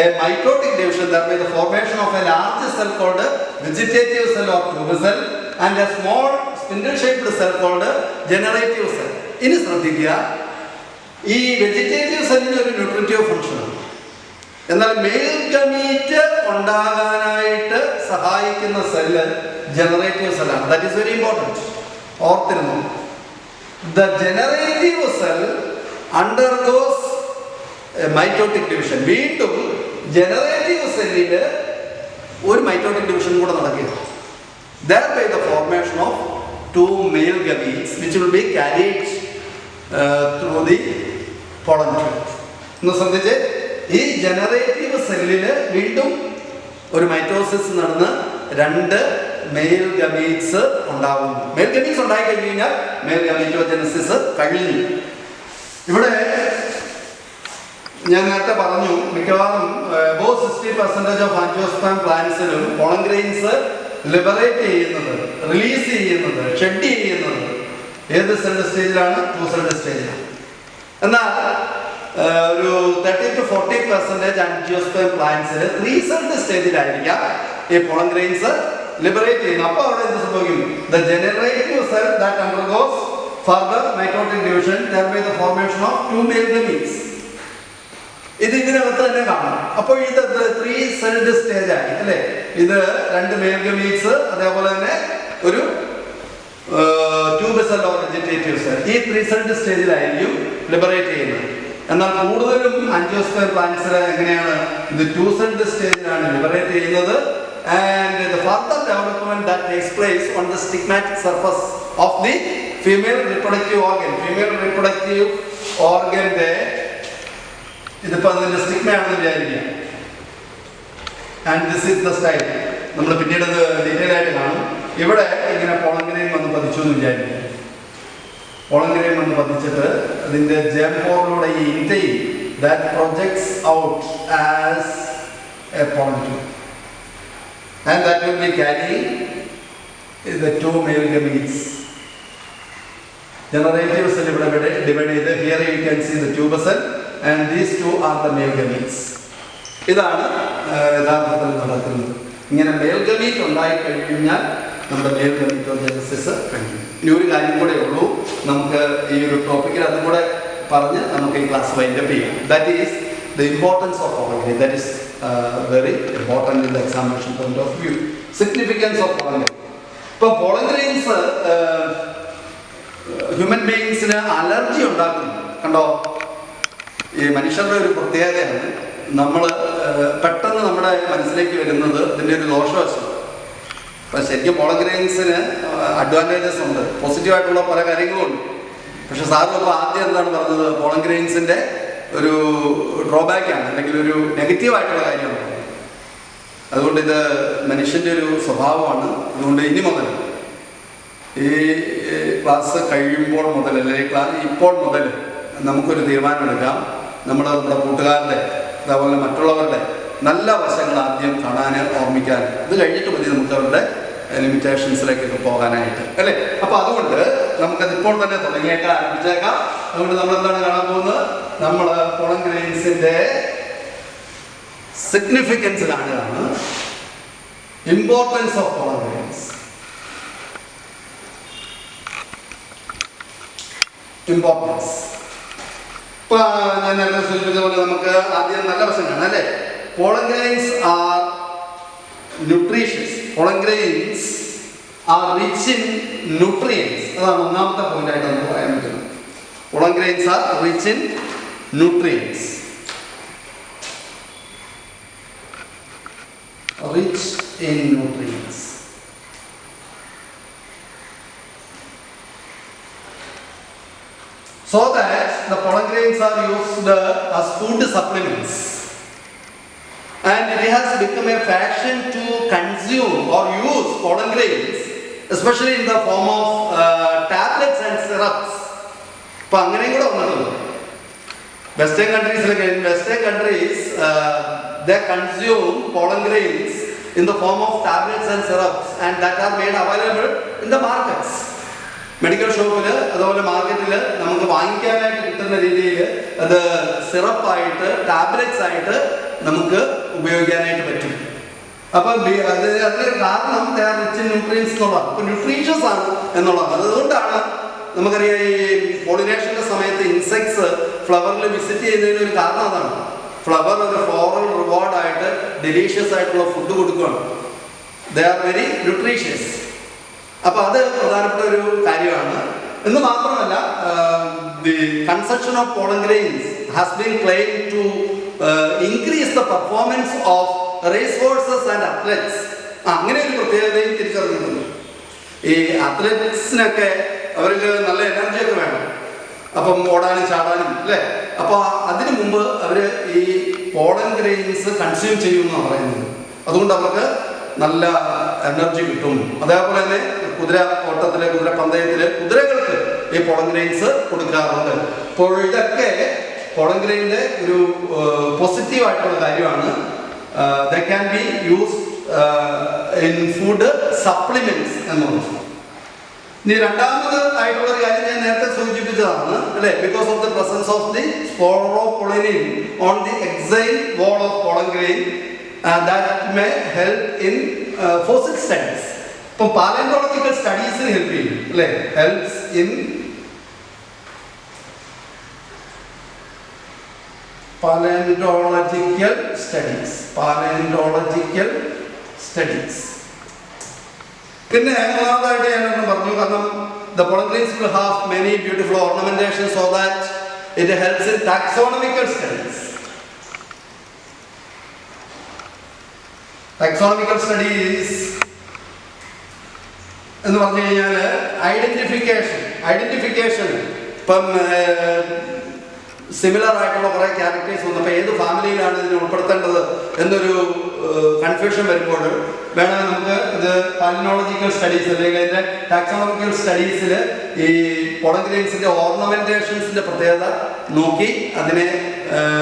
a mitotic division, that by the formation of a large cell called vegetative cell or tubule cell and a small spindle-shaped cell called generative cell. ഇനി ശ്രദ്ധിക്കുക, ഈ വെജിറ്റേറ്റീവ് സെല്ലിന് ഒരു ന്യൂട്രിറ്റീവ് ഫംഗ്ഷനാണ്. എന്നാൽ മെയിൽ ഗമീറ്റ് ഉണ്ടാകാനായിട്ട് സഹായിക്കുന്ന സെല്ല് ജനറേറ്റീവ് സെല്ലാണ്. That is very important. ഓർത്തിരുന്നു, the generative cell undergoes a mitotic division. വീണ്ടും ജനറേറ്റീവ് സെല്ലിൽ ഒരു മൈറ്റോട്ടിക് ഡിവിഷൻ കൂടെ നടക്കുക. thereby the formation of two male gametes which will be carried through the pollen tube. എന്ന് ശ്രദ്ധിച്ച് ഈ ജനറേറ്റീവ് സെല്ലില് വീണ്ടും ഒരു മൈറ്റോസിസ് നടന്ന് രണ്ട് മെയിൽ ഗമീറ്റ്സ് ഉണ്ടാവുന്നു. മെയിൽ ഗമീറ്റ്സ് ഉണ്ടായി കഴിഞ്ഞു കഴിഞ്ഞാൽ മെയിൽ ഗമീറ്റോജനസിസ് കഴിഞ്ഞു. ഇവിടെ ഞാൻ നേരത്തെ പറഞ്ഞു, മിക്കവാറും അബോവ് 60% ഓഫ് ആൻജിയോസ്പേം പ്ലാന്റ്സിലും പോളൻ ഗ്രെയിൻസ് ലിബറേറ്റ് ചെയ്യുന്നത്, റിലീസ് ചെയ്യുന്നത്, ഷെഡ് ചെയ്യുന്നത് ഏത് സെൽ സ്റ്റേജിലാണ്? 2 സെൽ സ്റ്റേജിലാണ്. എന്നാൽ ഒരു 30 to 40% ആൻജിയോസ്പേം പ്ലാന്റ്സിൽ 3 സെൽ സ്റ്റേജിലായിരിക്കാം ഈ പോളൻ ഗ്രെയിൻസ് ലിബറേറ്റ് ചെയ്യുന്നത്. അപ്പോൾ അവിടെ എന്ത് സംഭവിക്കും? The generative cell that undergoes further mitotic division, thereby the formation of two male gametes. ഇത് ഇതിനകത്ത് തന്നെ കാണാം. അപ്പോൾ ഇത് 3 സെൽഡ് സ്റ്റേജ് ആയി അല്ലേ? ഇത് 2 മെയിൽ ഗമീറ്റ്സ്, അതേപോലെ തന്നെ ഒരു tube cell or vegetative cell. ഈ 3 സെൽഡ് സ്റ്റേജിലായിരിക്കും ലിബറേറ്റ് ചെയ്യുന്നത്. എന്നാൽ കൂടുതലും ആൻജിയോസ്പേം പ്ലാന്റ്സിൽ എങ്ങനെയാണ്? ഇത് 2 സെൽഡ് സ്റ്റേജിലാണ് ലിബറേറ്റ് ചെയ്യുന്നത്. And the further development that takes place on the stigmatic surface of the female reproductive organ. Female reproductive organ ഇതിപ്പോൾ അതിൻ്റെ സ്റ്റിഗ്മയാണെന്ന് വിചാരിക്കുക. And this is the style. നമ്മൾ പിന്നീട് അത് ഡീറ്റെയിൽ ആയിട്ട് കാണും. ഇവിടെ ഇങ്ങനെ പോളൻ ഗ്രെയിൻ വന്ന് പതിച്ചു എന്ന് വിചാരിക്കുക. പോളൻ ഗ്രെയിൻ വന്ന് പതിച്ചിട്ട് അതിൻ്റെ ജേംപോറിലൂടെ ഈ intine that projects out as a pollen tube. And that will be carrying the 2 male gametes. Generative cell divided. Here you can see the tuber cell, and these 2 are the male gametes. ഇതാണ് യഥാർത്ഥത്തിൽ നടക്കുന്നത്. ഇങ്ങനെ മെയിൽ ഗമീറ്റ് ഉണ്ടായി കഴിഞ്ഞാൽ നമ്മുടെ മെയിൽ ഗമീറ്റോജനസിസ് കഴിഞ്ഞു. ഇനി ഒരു കാര്യം കൂടെ ഉള്ളൂ, നമുക്ക് ഈ ഒരു ടോപ്പിക്കിൽ അതും കൂടെ പറഞ്ഞ് നമുക്ക് ഈ ക്ലാസ് വൈൻഡപ്പ് ചെയ്യാം. That is the importance of pollen grain. That is very important in the examination point of view. Significance of pollen grain. ഇപ്പോൾ pollen grains ഹ്യൂമൻ ബീയിങ്സിന് അലർജി ഉണ്ടാക്കുന്നു. കണ്ടോ, ഈ മനുഷ്യരുടെ ഒരു പ്രത്യേകതയാണ്. നമ്മൾ പെട്ടെന്ന് നമ്മുടെ മനസ്സിലേക്ക് വരുന്നത് ഇതിൻ്റെ ഒരു ദോഷവശം. അപ്പം ശരിക്കും pollen grains-ന് അഡ്വാൻറ്റേജസ് ഉണ്ട്, പോസിറ്റീവായിട്ടുള്ള പല കാര്യങ്ങളും ഉണ്ട്. പക്ഷെ സാറ് ഇപ്പോൾ ആദ്യം എന്താണ് പറഞ്ഞത്? pollen grains-ന്റെ ഒരു ഡ്രോബാക്കാണ്, അല്ലെങ്കിൽ ഒരു നെഗറ്റീവായിട്ടുള്ള കാര്യമാണ്. അതുകൊണ്ട് ഇത് മനുഷ്യൻ്റെ ഒരു സ്വഭാവമാണ്. അതുകൊണ്ട് ഇനി മുതൽ ഈ ക്ലാസ് കഴിയുമ്പോൾ മുതൽ, അല്ലെങ്കിൽ ഇപ്പോൾ മുതൽ നമുക്കൊരു തീരുമാനമെടുക്കാം. നമ്മുടെ കൂട്ടുകാരുടെ, അതേപോലെ മറ്റുള്ളവരുടെ നല്ല വശങ്ങൾ ആദ്യം കാണാൻ, ഓർമ്മിക്കാൻ. ഇത് കഴിഞ്ഞിട്ട് മതി നമുക്ക് അവരുടെ ലിമിറ്റേഷൻസിലേക്കൊക്കെ പോകാനായിട്ട് അല്ലേ? അപ്പോൾ അതുകൊണ്ട് നമുക്കത് ഇപ്പോൾ തന്നെ തുടങ്ങിയേക്കാം, ആരംഭിച്ചേക്കാം. അതുകൊണ്ട് നമ്മൾ എന്താണ് കാണാൻ പോകുന്നത്? നമ്മൾ പോളൻ ഗ്രെയിൻസിന്റെ സിഗ്നിഫിക്കൻസ് കാണുകയാണ്. Importance of pollen grains. Importance ഇപ്പൊ ഞാൻ നേരത്തെ സൂചിപ്പിച്ച പോലെ നമുക്ക് ആദ്യം നല്ല വശം കാണാം അല്ലേ? Pollen grains R nutritious. Pollen grains are rich in nutrients. അതാണ് ഒന്നാമത്തെ പോയിന്റ് ആയിട്ട് നമുക്ക് പറയാൻ പറ്റുന്നത്. Pollen grains are rich in nutrients. Rich in nutrients. So that the pollen grains are used as food supplements, and it has become a fashion to consume or use pollen grains, especially in the form of tablets and syrups. അപ്പോൾ അങ്ങനെയും കൂടെ വന്നിട്ടുണ്ട്. Western countries, they consume pollen grains in the form of tablets and syrups, and that are made available in the markets. Medical ഷോപ്പിൽ അതുപോലെ മാർക്കറ്റിൽ നമുക്ക് വാങ്ങിക്കാനായിട്ട് കിട്ടുന്ന രീതിയിൽ അത് സിറപ്പായിട്ട്, ടാബ്ലറ്റ്സ് ആയിട്ട് നമുക്ക് ഉപയോഗിക്കാനായിട്ട് പറ്റും. അപ്പം അതിന് കാരണം റിച്ച് ഇൻ ന്യൂട്രിയൻസ് എന്നുള്ളതാണ്. അപ്പോൾ ന്യൂട്രീഷ്യസ് ആണ് എന്നുള്ളതാണ്. അതുകൊണ്ടാണ് നമുക്കറിയാം ഈ പോളിനേഷന്റെ സമയത്ത് ഇൻസെക്ട്സ് ഫ്ലവറിൽ വിസിറ്റ് ചെയ്യുന്നതിന് ഒരു കാരണം അതാണ്. ഫ്ലവർ ഒരു ഫ്ലോറൽ റിവാർഡായിട്ട് ഡെലീഷ്യസ് ആയിട്ടുള്ള ഫുഡ് കൊടുക്കുകയാണ്. They are very nutritious. അപ്പോൾ അത് പ്രധാനപ്പെട്ട ഒരു കാര്യമാണ്. എന്ന് മാത്രമല്ല, the consumption of pollen grains has been claimed to increase the performance of race horses and athletes അങ്ങനെ ഒരു പ്രത്യേകതയും തിരിച്ചറിഞ്ഞിട്ടുണ്ട്. ഈ അത്ലറ്റ്സിനൊക്കെ അവർക്ക് നല്ല എനർജിയൊക്കെ വേണം, അപ്പം ഓടാനും ചാടാനും അല്ലേ. അപ്പോൾ അതിനു മുമ്പ് അവർ ഈ പോളൻ ഗ്രെയിൻസ് കൺസ്യൂം ചെയ്യുമെന്നാണ് പറയുന്നത്. അതുകൊണ്ട് അവർക്ക് നല്ല എനർജി കിട്ടും. അതേപോലെ തന്നെ കുതിര ഓട്ടത്തില്, കുതിര പന്തയത്തില് കുതിരകൾക്ക് ഈ പോളൻ ഗ്രെയിൻസ് കൊടുക്കാറുണ്ട്. അപ്പോൾ ഇതൊക്കെ പോളൻ ഗ്രെയിൻ്റെ ഒരു പോസിറ്റീവായിട്ടുള്ള കാര്യമാണ്. They can be use in food supplements എന്നുള്ളത്. ഇനി രണ്ടാമത് ആയിട്ടുള്ള ഒരു കാര്യം ഞാൻ നേരത്തെ സൂചിപ്പിച്ചതാണ് അല്ലെ, because of the presence of the sporopollenin on the exine wall of pollen grain that may help in fossil studies. ഇപ്പം പാലന്റോളജിക്കൽ സ്റ്റഡീസിന് ഹെൽപ്പ് ചെയ്യും അല്ലെ, ഹെൽപ്സ് ഇൻ പാലന്റോളജിക്കൽ സ്റ്റഡീസ്. പിന്നെ മൂന്നാമതായിട്ട് ഞാനൊന്ന് പറഞ്ഞു, കാരണം the pollen grains will have many beautiful ornamentations so that it helps in taxonomical studies. Taxonomical studies എന്ന് പറഞ്ഞു കഴിഞ്ഞാൽ ഐഡന്റിഫിക്കേഷൻ ഇപ്പം സിമിലർ ആയിട്ടുള്ള കുറേ ക്യാരക്ടേഴ്സ് വന്നു. അപ്പോൾ ഏത് ഫാമിലിയിലാണ് ഇതിനെ ഉൾപ്പെടുത്തേണ്ടത് എന്നൊരു കൺഫ്യൂഷൻ വരുമ്പോൾ വേണമെങ്കിൽ നമുക്ക് ഇത് പാലിനോളജിക്കൽ സ്റ്റഡീസ് അല്ലെങ്കിൽ അതിൻ്റെ ടാക്സോണമിക്കൽ സ്റ്റഡീസിൽ ഈ പോളൻ ഗ്രെയിൻസിൻ്റെ ഓർണമെന്റേഷൻസിൻ്റെ പ്രത്യേകത നോക്കി അതിനെ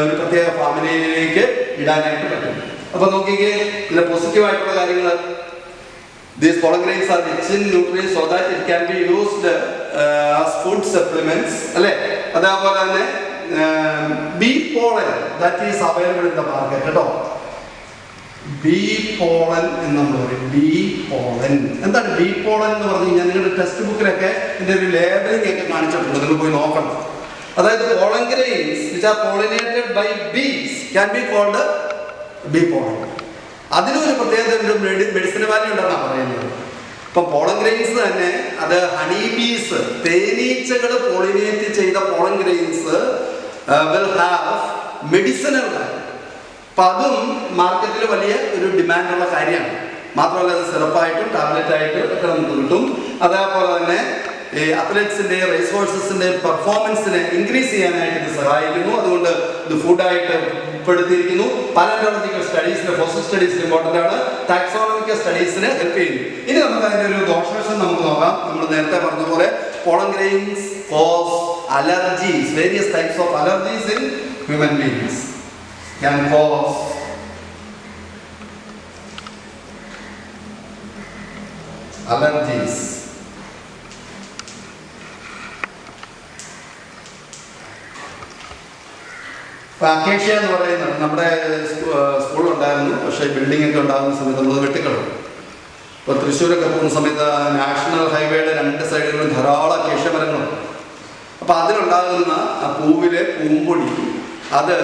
ഒരു പ്രത്യേക ഫാമിലിയിലേക്ക് ഇടാനായിട്ട് പറ്റും. അപ്പോൾ നോക്കിക്കേ, ഇതിലെ പോസിറ്റീവായിട്ടുള്ള കാര്യങ്ങൾ, these pollen grains are rich in nutrients so that it can be used as food supplements അല്ലേ. അതേപോലെ തന്നെ bee pollen that is available in the market കേട്ടോ. bee pollen എന്ന് നമ്മൾ പറയും. bee pollen എന്താണ് bee pollen എന്ന് പറഞ്ഞു കഴിഞ്ഞാൽ നിങ്ങളുടെ ടെക്സ്റ്റ് ബുക്കിലൊക്കെ ഇതിൻ്റെ ഒരു ലേബലിംഗ് ഒക്കെ കാണിച്ചിട്ടുണ്ട്, നിങ്ങൾ പോയി നോക്കണം. അതായത് pollen grains which are pollinated by bees can be called bee pollen. അതിനൊരു പ്രത്യേകത മെഡിസിൻ വാല്യൂ ഉണ്ടെന്നാണ് പറയുന്നത്. ഇപ്പം പോളൻ ഗ്രെയിൻസ് തന്നെ അത് ഹണി ബീസ്, തേനീച്ചകൾ പോളിനേറ്റ് ചെയ്ത pollen grains will have medicinal value. അപ്പം അതും മാർക്കറ്റിൽ വലിയ ഒരു ഡിമാൻഡുള്ള കാര്യമാണ്. മാത്രമല്ല അത് സിറപ്പായിട്ടും ടാബ്ലറ്റായിട്ടും ഒക്കെ നമുക്ക് കിട്ടും. അതേപോലെ തന്നെ ഈ അത്ലറ്റ്സിൻ്റെ റേസ് ഹോഴ്സസിൻ്റെ പെർഫോമൻസിനെ ഇൻക്രീസ് ചെയ്യാനായിട്ട് ഇത് സഹായിക്കുന്നു. അതുകൊണ്ട് ഇത് ഫുഡായിട്ട് ഉൾപ്പെടുത്തിയിരിക്കുന്നു. പാലന്റോളജിക്കൽ സ്റ്റഡീസിന്, ഫോസിൽ സ്റ്റഡീസിന് ഇമ്പോർട്ടൻ്റ് ആണ്. ടാക്സോണമിക്കൽ സ്റ്റഡീസിന് ഹെൽപ്പ് ചെയ്യുന്നു. ഇനി നമുക്ക് അതിൻ്റെ ഒരു ദോഷവശം നമുക്ക് നോക്കാം. നമ്മൾ നേരത്തെ പറഞ്ഞ പോലെ pollen grains cause allergies, various types of allergies in human beings can cause allergies. ഇപ്പം അക്കേഷ്യ എന്ന് പറയുന്നത് നമ്മുടെ സ്കൂളുണ്ടായിരുന്നു, പക്ഷേ ബിൽഡിംഗ് ഒക്കെ ഉണ്ടാകുന്ന സമയത്ത് നമ്മൾ വെട്ടിക്കളയും. ഇപ്പോൾ തൃശ്ശൂരൊക്കെ പോകുന്ന സമയത്ത് നാഷണൽ ഹൈവേയുടെ രണ്ട് സൈഡുകളിലും ധാരാളം അക്കേഷ്യ മരങ്ങളുണ്ട്. അപ്പോൾ അതിലുണ്ടാകുന്ന ആ പൂവിലെ പൂമ്പൊടി അത്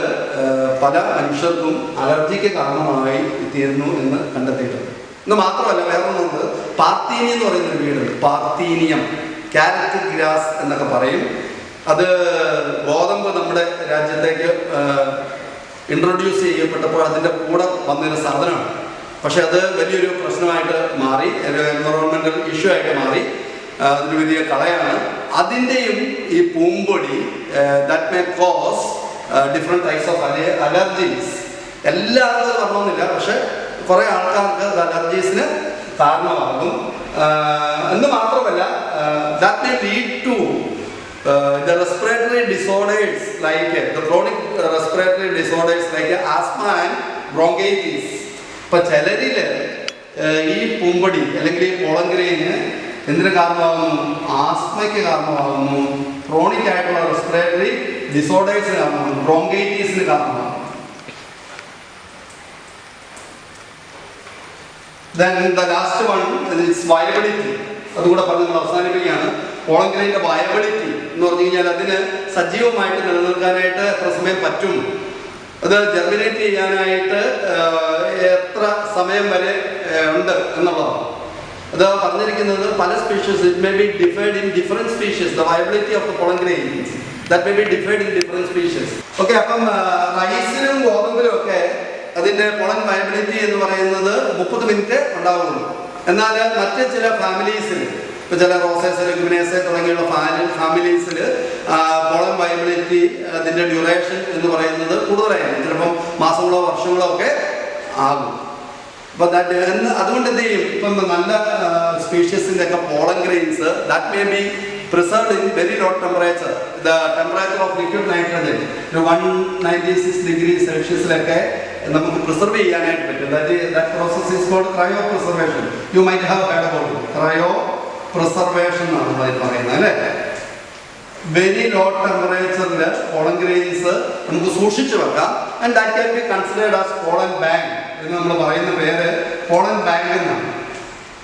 പല മനുഷ്യർക്കും അലർജിക്ക് കാരണമായി തീരുന്നു എന്ന് കണ്ടെത്തിയിട്ടുണ്ട്. ഇത് മാത്രമല്ല, വേറൊന്നുണ്ട്, പാർത്തീനി എന്ന് പറയുന്നൊരു വീടുണ്ട്. പാർത്തീനിയം, ക്യാരറ്റ് ഗ്രാസ് എന്നൊക്കെ പറയും. അത് ഗോതമ്പ് നമ്മുടെ രാജ്യത്തേക്ക് ഇൻട്രൊഡ്യൂസ് ചെയ്യപ്പെട്ടപ്പോൾ അതിൻ്റെ കൂടെ വന്നൊരു സാധനമാണ്. പക്ഷെ അത് വലിയൊരു പ്രശ്നമായിട്ട് മാറി, ഒരു എൻവറോൺമെൻറ്റൽ ഇഷ്യൂ ആയിട്ട് മാറി. അതൊരു വലിയ കളയാണ്. അതിൻ്റെയും ഈ പൂമ്പൊടി that may cause different types of allergies. എല്ലാവർക്കും അത് വരണമെന്നില്ല, പക്ഷെ കുറേ ആൾക്കാർക്ക് അത് അലർജീസിന് കാരണമാകും. എന്ന് മാത്രമല്ല, that may lead to the respiratory disorders like the chronic respiratory disorders like asthma and bronchitis. ഇപ്പം ചിലരിൽ ഈ പൂമ്പൊടി അല്ലെങ്കിൽ ഈ പോളൻ ഗ്രെയിന് എന്തിനു കാരണമാകുന്നു? ആസ്മയ്ക്ക് കാരണമാകുന്നു, ക്രോണിക് ആയിട്ടുള്ള റെസ്പിറേറ്ററി ഡിസോർഡേഴ്സിന് കാരണമാകുന്നു, ബ്രോങ്കൈറ്റീസിന് കാരണമാകുന്നു. Then the last one is viability. അതുകൂടെ പറഞ്ഞ് നമ്മൾ അവസാനിപ്പിക്കുകയാണ്. പോളൻ ഗ്രെയിൻ്റെ വയബിലിറ്റി എന്ന് പറഞ്ഞു കഴിഞ്ഞാൽ അതിന് സജീവമായിട്ട് നിലനിൽക്കാനായിട്ട് എത്ര സമയം പറ്റും, അത് ജെർമിനേറ്റ് ചെയ്യാനായിട്ട് എത്ര സമയം വരെ ഉണ്ട് എന്നുള്ളതാണ്. അത് പറഞ്ഞിരിക്കുന്നത് പല species, it may be defied in different species. The viability of the pollen grains that may be defied in different species. Okay, അപ്പം റൈസിലും ഗോതമ്പിലും ഒക്കെ അതിൻ്റെ പോളൻ വയബിലിറ്റി എന്ന് പറയുന്നത് 30 മിനിറ്റ് ഉണ്ടാവുള്ളൂ. എന്നാൽ മറ്റ് ചില ഫാമിലീസിൽ, ഇപ്പോൾ ചില റോസേസ്, ലെഗുമിനേസ് തുടങ്ങിയുള്ള ഫാമിലീസിൽ പോളൻ വയബിലിറ്റി അതിൻ്റെ ഡ്യൂറേഷൻ എന്ന് പറയുന്നത് കൂടുതലായിരിക്കും. ചിലപ്പം മാസങ്ങളോ വർഷങ്ങളോ ഒക്കെ ആകും. അപ്പോൾ അതുകൊണ്ട് എന്ത് ചെയ്യും, ഇപ്പം നല്ല സ്പീഷീസിൻ്റെ ഒക്കെ pollen grains that may be preserved in very low temperature. The temperature of liquid nitrogen 196 degrees Celsius നമുക്ക് പ്രിസർവ് ചെയ്യാനായിട്ട് പറ്റും. That process is called cryopreservation. You might have heard about it. Cryopreservation എന്നാണ് പറയുന്നത് അല്ലേ. വെരി ലോ ടെമ്പറേച്ചറിൽ പോളൻ ഗ്രെയിൻസ് നമുക്ക് സൂക്ഷിച്ചു വെക്കാം. And that can be considered as pollen bank എന്ന് നമ്മൾ പറയുന്ന പേര് പോളൻ ബാങ്ക് എന്നാണ്.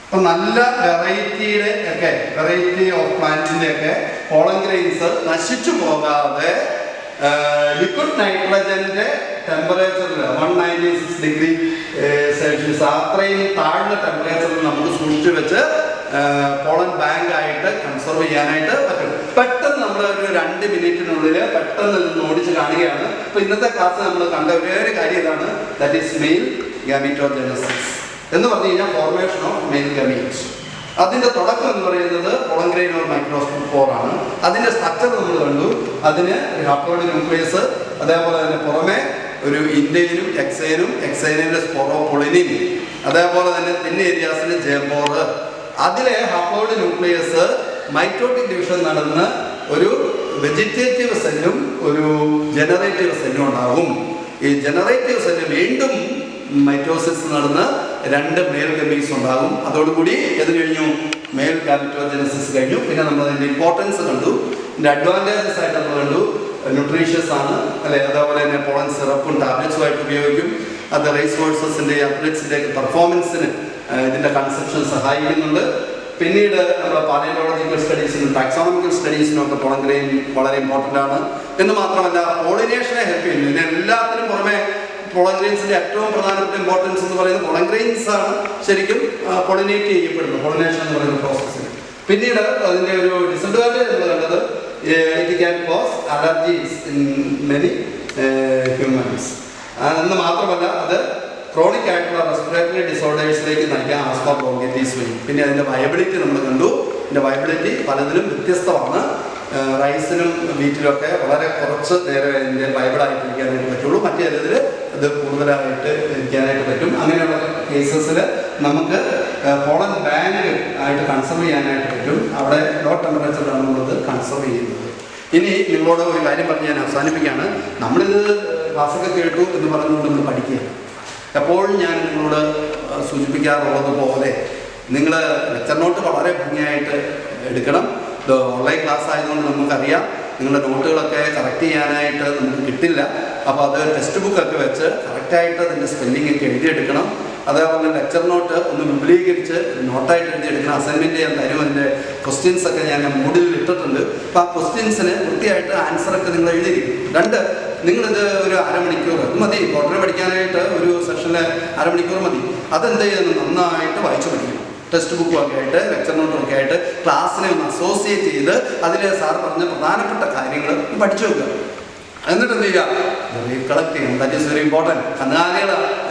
അപ്പം നല്ല വെറൈറ്റി ഓഫ് പ്ലാന്റിൻ്റെ ഒക്കെ പോളൻ ഗ്രെയിൻസ് നശിച്ചു പോകാതെ ലിക്വിഡ് നൈട്രജൻ്റെ ടെമ്പറേച്ചറിൽ 196 ഡിഗ്രി സെൽഷ്യസ് അത്രയും താഴ്ന്ന ടെമ്പറേച്ചറിൽ നമുക്ക് സൂക്ഷിച്ചു വെച്ച് പോളൻ ബാങ്ക് ആയിട്ട് കൺസർവ് ചെയ്യാനായിട്ട് പറ്റും. പെട്ടെന്ന് നമ്മൾ ഒരു 2 മിനിറ്റിനുള്ളിൽ പെട്ടെന്ന് ഓടിച്ച് കാണുകയാണ്. അപ്പോൾ ഇന്നത്തെ ക്ലാസ് നമ്മൾ കണ്ട ഒരേ കാര്യം ഇതാണ്, ദാറ്റ് ഈസ് മെയിൽ ഗാമീറ്റോജെനസിസ് എന്ന് പറഞ്ഞു കഴിഞ്ഞാൽ ഫോർമേഷൻ ഓഫ് മെയിൽ ഗമീറ്റ്സ്. അതിൻ്റെ തുടക്കം എന്ന് പറയുന്നത് പോളൻ ഗ്രെയിൻ ഓർ മൈക്രോസ്പോർ ആണ്. അതിൻ്റെ സ്ട്രക്ചർ നമ്മൾ കണ്ടു. അതിന് ഹാപ്ലോയിഡ് ന്യൂക്ലിയസ്, അതേപോലെ തന്നെ പുറമെ ഒരു ഇൻഡൈനും എക്സൈനിൻ്റെ സ്പോറോപൊളിനിൻ, അതേപോലെ തന്നെ തിൻ ഏരിയാസിൽ ജേംബോർ. അതിലെ ഹാപ്ലോയിഡ് ന്യൂക്ലിയസ് മൈറ്റോട്ടിക് ഡിവിഷൻ നടന്ന് ഒരു വെജിറ്റേറ്റീവ് സെല്ലും ഒരു ജനറേറ്റീവ് സെല്ലും ഉണ്ടാകും. ഈ ജനറേറ്റീവ് സെല്ല് വീണ്ടും മൈറ്റോസിസ് നടന്ന് 2 മെയിൽ ഗമീറ്റ്സ് ഉണ്ടാകും. അതോടുകൂടി ഇത് കഴിഞ്ഞു, മെയിൽ ഗാമീറ്റോജെനസിസ് കഴിഞ്ഞു. പിന്നെ നമ്മൾ അതിൻ്റെ ഇമ്പോർട്ടൻസ് കണ്ടു, ഇതിൻ്റെ അഡ്വാൻറ്റേജസ് ആയിട്ട് നമ്മൾ കണ്ടു. ന്യൂട്രീഷ്യസ് ആണ് അല്ലെ, അതേപോലെ തന്നെ പോളൻ സിറപ്പും ടാബ്ലറ്റ്സും ആയിട്ട് ഉപയോഗിക്കും. അത് റേസ് ഹോഴ്സസിൻ്റെ അത്ലറ്റ്സിൻ്റെ പെർഫോമൻസിന് ഇതിൻ്റെ കൺസെപ്ഷൻ സഹായിക്കുന്നുണ്ട്. പിന്നീട് നമ്മുടെ പാലിയോളജിക്കൽ സ്റ്റഡീസിനും ടാക്സോണമിക്കൽ സ്റ്റഡീസിനും ഒക്കെ പോളൻ ഗ്രെയിൻ വളരെ ഇമ്പോർട്ടൻ്റ് ആണ്. എന്ന് മാത്രമല്ല പോളിനേഷനെ ഹെൽപ്പ് ചെയ്യുന്നു. ഇതിന് എല്ലാത്തിനും പുറമെ പോളൻ ഗ്രെയിൻസിൻ്റെ ഏറ്റവും പ്രധാനപ്പെട്ട ഇമ്പോർട്ടൻസ് എന്ന് പറയുന്നത് പോളൻ ഗ്രെയിൻസ് ആണ് ശരിക്കും പോളിനേറ്റ് ചെയ്യപ്പെടുന്നത്, പോളിനേഷൻ എന്ന് പറയുന്ന പ്രോസസ്സിൽ. പിന്നീട് അതിൻ്റെ ഒരു ഡിസഡ്വാൻറ്റേജ് എന്ന് കണ്ടത് it can cause allergies in many humans എന്ന് മാത്രമല്ല അത് ക്രോണിക് ആയിട്ടുള്ള റെസ്പിറേറ്ററി ഡിസോർഡേഴ്സിലേക്ക് നയിക്കാൻ ആസ്മ ബ്രോങ്കൈറ്റിസ് വരും. പിന്നെ അതിൻ്റെ വയബിലിറ്റി നമ്മൾ കണ്ടു. ഇതിൻ്റെ വയബിലിറ്റി പലതിലും വ്യത്യസ്തമാണ്. റൈസിനും വീറ്റിലൊക്കെ വളരെ കുറച്ച് നേരം അതിൻ്റെ വയബിളായിട്ടിരിക്കാനായിട്ട് പറ്റുള്ളൂ. മറ്റു ചിലതിൽ അത് കൂടുതലായിട്ട് ഇരിക്കാനായിട്ട് പറ്റും. അങ്ങനെയുള്ള കേസസിൽ നമുക്ക് പോളൻ ബാങ്ക് ആയിട്ട് കൺസർവ് ചെയ്യാനായിട്ട് പറ്റും. അവിടെ ലോ ടെമ്പറേച്ചറിലാണ് നമ്മളത് കൺസർവ് ചെയ്യുന്നത്. ഇനി നിങ്ങളോട് ഒരു കാര്യം പറഞ്ഞ് ഞാൻ അവസാനിപ്പിക്കുകയാണ്. നമ്മളിത് ക്ലാസ്സൊക്കെ കേട്ടു എന്ന് പറഞ്ഞുകൊണ്ട് നമ്മൾ പഠിക്കുക. എപ്പോഴും ഞാൻ നിങ്ങളോട് സൂചിപ്പിക്കാറുള്ളത് പോലെ നിങ്ങൾ ലെക്ചർ നോട്ട് വളരെ ഭംഗിയായിട്ട് എടുക്കണം. ഇത് ഓൺലൈൻ ക്ലാസ് ആയതുകൊണ്ട് നമുക്കറിയാം നിങ്ങളുടെ നോട്ടുകളൊക്കെ കറക്റ്റ് ചെയ്യാനായിട്ട് നമുക്ക് കിട്ടില്ല. അപ്പോൾ അത് ടെക്സ്റ്റ് ബുക്കൊക്കെ വെച്ച് കറക്റ്റായിട്ട് അതിൻ്റെ സ്പെല്ലിംഗ് ഒക്കെ എഴുതിയെടുക്കണം. അതേപോലെ ലെക്ചർ നോട്ട് ഒന്ന് വിപുലീകരിച്ച് നോട്ടായിട്ട് എഴുതിയെടുക്കണം. അസൈൻമെൻറ്റ് ചെയ്യാൻ തരും. അതിൻ്റെ ക്വസ്റ്റ്യൻസൊക്കെ ഞാൻ മൂഡിൽ ഇട്ടിട്ടുണ്ട്. അപ്പോൾ ആ ക്വസ്റ്റ്യൻസിന് വൃത്തിയായിട്ട് ആൻസറൊക്കെ നിങ്ങൾ എഴുതിയിരിക്കും. 2, നിങ്ങളിത് ഒരു അരമണിക്കൂർ മതി. ബോട്ടണി പഠിക്കാനായിട്ട് ഒരു സെഷനിൽ അരമണിക്കൂർ മതി. അതെന്ത് ചെയ്യുന്നു, നന്നായിട്ട് വായിച്ചു പഠിക്കണം. ടെക്സ്റ്റ് ബുക്കൊക്കെ ആയിട്ട് ലെക്ചർ നോട്ടൊക്കെ ആയിട്ട് ക്ലാസ്സിനെ ഒന്ന് അസോസിയേറ്റ് ചെയ്ത് അതിൽ സാർ പറഞ്ഞ പ്രധാനപ്പെട്ട കാര്യങ്ങൾ പഠിച്ചു വെക്കുക. എന്നിട്ട് എന്ത് ചെയ്യുക, റീകളക്ട് ചെയ്യണം. That is very important. കന്നുകാലികൾ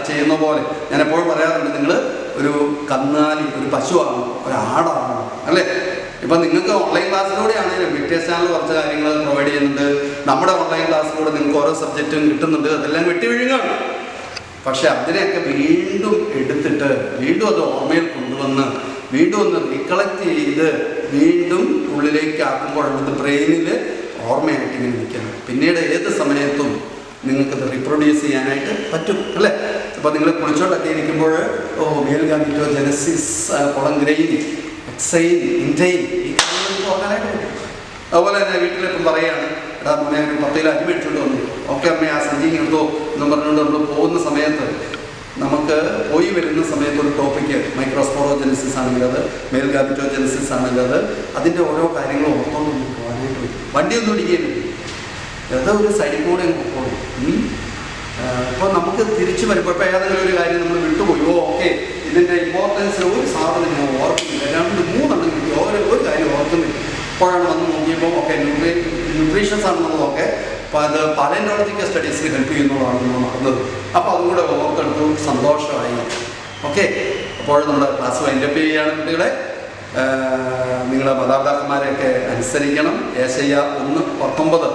ചെയ്യുന്ന പോലെ ഞാൻ എപ്പോഴും പറയാറുണ്ട്, നിങ്ങൾ ഒരു കന്നുകാലി, ഒരു പശുവാണ്, ഒരു ആടാണ് അല്ലേ. ഇപ്പം നിങ്ങൾക്ക് ഓൺലൈൻ ക്ലാസ്സിലൂടെ ആണെങ്കിലും വിക്ടേഴ്സ് ചാനൽ കുറച്ച് കാര്യങ്ങൾ പ്രൊവൈഡ് ചെയ്യുന്നുണ്ട്. നമ്മുടെ ഓൺലൈൻ ക്ലാസ്സിലൂടെ നിങ്ങൾക്ക് ഓരോ സബ്ജക്റ്റും കിട്ടുന്നുണ്ട്. അതെല്ലാം വെട്ടി വിഴുങ്ങാണ്. പക്ഷെ അതിനെയൊക്കെ വീണ്ടും എടുത്തിട്ട് വീണ്ടും അത് ഓർമ്മയിൽ കൊണ്ടുവന്ന് വീണ്ടും ഒന്ന് റീകളക്ട് ചെയ്ത് വീണ്ടും ഉള്ളിലേക്ക് ആക്കുമ്പോഴത് ബ്രെയിനിൽ ഓർമ്മയായിട്ട് ഇങ്ങനെ നിൽക്കണം. പിന്നീട് ഏത് സമയത്തും നിങ്ങൾക്കത് റീപ്രൊഡ്യൂസ് ചെയ്യാനായിട്ട് പറ്റും അല്ലേ. അപ്പോൾ നിങ്ങൾ കുളിച്ചോണ്ടൊക്കെ ഇരിക്കുമ്പോൾ മെയിൽ ഗാമീറ്റോജെനസിസ്, പോളൻ ഗ്രെയിൻ, എക്സൈൻ, ഇൻറ്റൈൻ ഈ കാര്യങ്ങൾ ഓർക്കാനായിട്ട് പറ്റും. അതുപോലെ തന്നെ വീട്ടിലിപ്പം പറയുകയാണ്, എടാ മോനെ ഒരു 10 കിലോ അരി മേടിച്ചുകൊണ്ട് വന്നു. ഓക്കെ അമ്മ ആ സഞ്ചി എടുത്തോ എന്നും പറഞ്ഞുകൊണ്ട് നമ്മൾ പോകുന്ന സമയത്ത് നമുക്ക് പോയി വരുന്ന സമയത്ത് ഒരു ടോപ്പിക്ക് മൈക്രോസ്പോറോജെനസിസ് ആണെങ്കിൽ അത്, മെയിൽ ഗാമീറ്റോജെനസിസ് ആണെങ്കിൽ അത്, അതിൻ്റെ ഓരോ കാര്യങ്ങളും ഓർത്തോണ്ട് നമുക്ക് പോകാനായിട്ട് പറ്റും. വണ്ടിയൊന്നും ഇടിക്കുകയില്ല, ഏതോ ഒരു സൈഡിൽ കൂടെ പോകും. അപ്പോൾ നമുക്ക് തിരിച്ചു വരുമ്പോൾ ഇപ്പോൾ ഏതെങ്കിലും ഒരു കാര്യം നമ്മൾ വിട്ടുപോയി, ഓക്കെ ഇതിൻ്റെ ഇമ്പോർട്ടൻസ് ഒരു സാധനം ഞാൻ ഓർക്കുന്നില്ല, 2, 3 കിട്ടി, ഒരു കാര്യം ഓർക്കുന്നില്ല. അപ്പോഴാണ് വന്ന് നോക്കിയപ്പോൾ ഓക്കെ ന്യൂട്രീഷ്യസ് ആണെന്നുള്ളതൊക്കെ അപ്പോൾ അത് പാലിയോളജിക്കൽ സ്റ്റഡീസിൽ ഹെൽപ്പ് ചെയ്യുന്നതാണ് നമ്മൾ നടന്നത്. അപ്പോൾ അതും കൂടെ ഓർത്തെടുത്തു, സന്തോഷമായി. ഓക്കെ, അപ്പോൾ നമ്മുടെ ക്ലാസ് വൈൻഡപ്പ് ചെയ്യുകയാണ് കുട്ടികളെ. നിങ്ങളുടെ മാതാപിതാക്കന്മാരെയൊക്കെ അനുസരിക്കണം. യേശയ്യ 1:19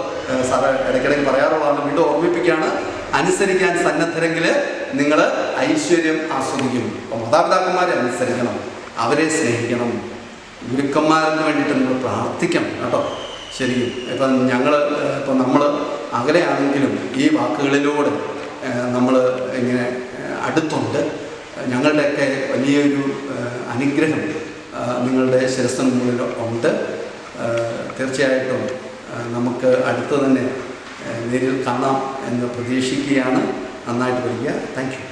സാറ് ഇടയ്ക്കിടയ്ക്ക് പറയാറുള്ളതാണ്, വീണ്ടും ഓർമ്മിപ്പിക്കുകയാണ്. അനുസരിക്കാൻ സന്നദ്ധരെങ്കിൽ നിങ്ങൾ ഐശ്വര്യം ആസ്വദിക്കും. അപ്പോൾ മാതാപിതാക്കന്മാരെ അനുസരിക്കണം, അവരെ സ്നേഹിക്കണം, ഗുരുക്കന്മാർക്ക് വേണ്ടിയിട്ട് നിങ്ങൾ പ്രാർത്ഥിക്കണം കേട്ടോ. ശരിക്കും ഇപ്പം നമ്മൾ അകലെയാണെങ്കിലും ഈ വാക്കുകളിലൂടെ നമ്മൾ ഇങ്ങനെ അടുത്തുണ്ട്. ഞങ്ങളുടെയൊക്കെ വലിയൊരു അനുഗ്രഹം നിങ്ങളുടെ ശിരസ്സിന് മുന്നിൽ ഉണ്ട്. തീർച്ചയായിട്ടും നമുക്ക് അടുത്ത് തന്നെ നേരിൽ കാണാം എന്ന് പ്രതീക്ഷിക്കുകയാണ്. നന്നായിട്ട് പഠിക്കുക. Thank you.